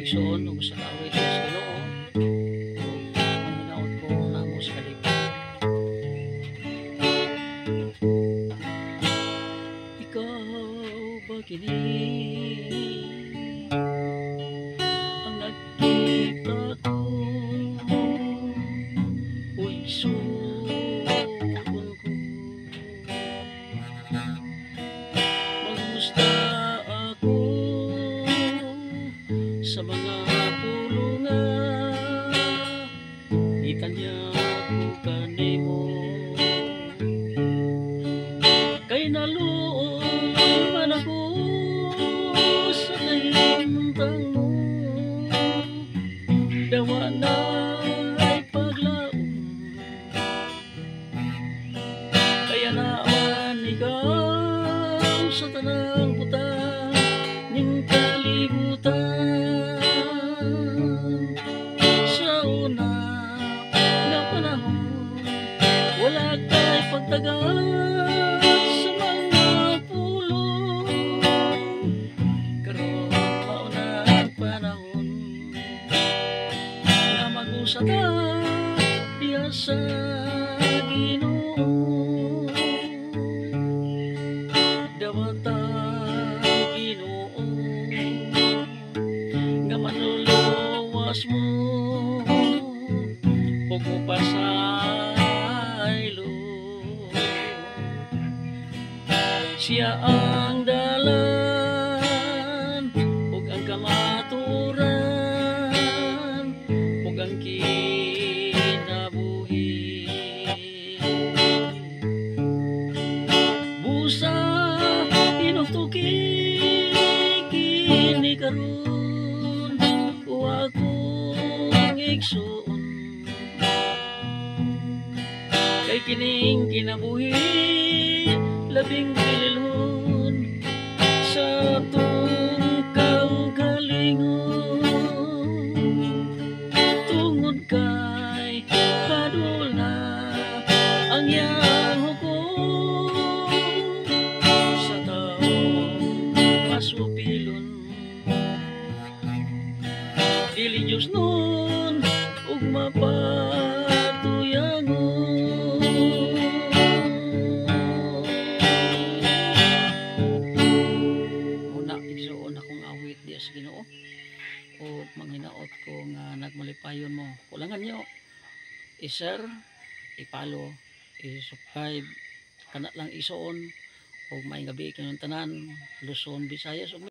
igsoon ug sa awit sa Ginoo ug hinaot ko namo sa kalipay. Ikaw ba kini ang nakita ko o igsoon ko? Mangumusta ako sa mga pulungan, itanyag ko kanimo. Kay naluoy man ako sa kahimtang mo, dawa na'y paglaom. Kaya naman ikaw sa tanang butang ning kalibutan, sa una nga panahon wala kay pagtagal sa mga pulong. Karon mauna ang panahon nga mag-usa ta diha sa Ginoo. Dawat ang Ginoo nga manluluwas mo ug mopasaylo. Siya ang dalan ug ang kamaturan ug ang kinabuhi. Busa inutuki kini karon o akong igsoon, kay kining kinabuhi labing pililhon sa atong kaugalingon. Tungod kay padul na ang iyang hukom sa taong masupilon. Dili Diyos nun ug mapatuyangon. Muna igsoon akong awit diya sa Ginoo ug manghinaot ko nga nagmalipayon mo. Kulangan niyo i-share, i-follow, i-subscribe, kana lang igsoon ug maayong gabi kayong tanan, Luzon, Visayas ug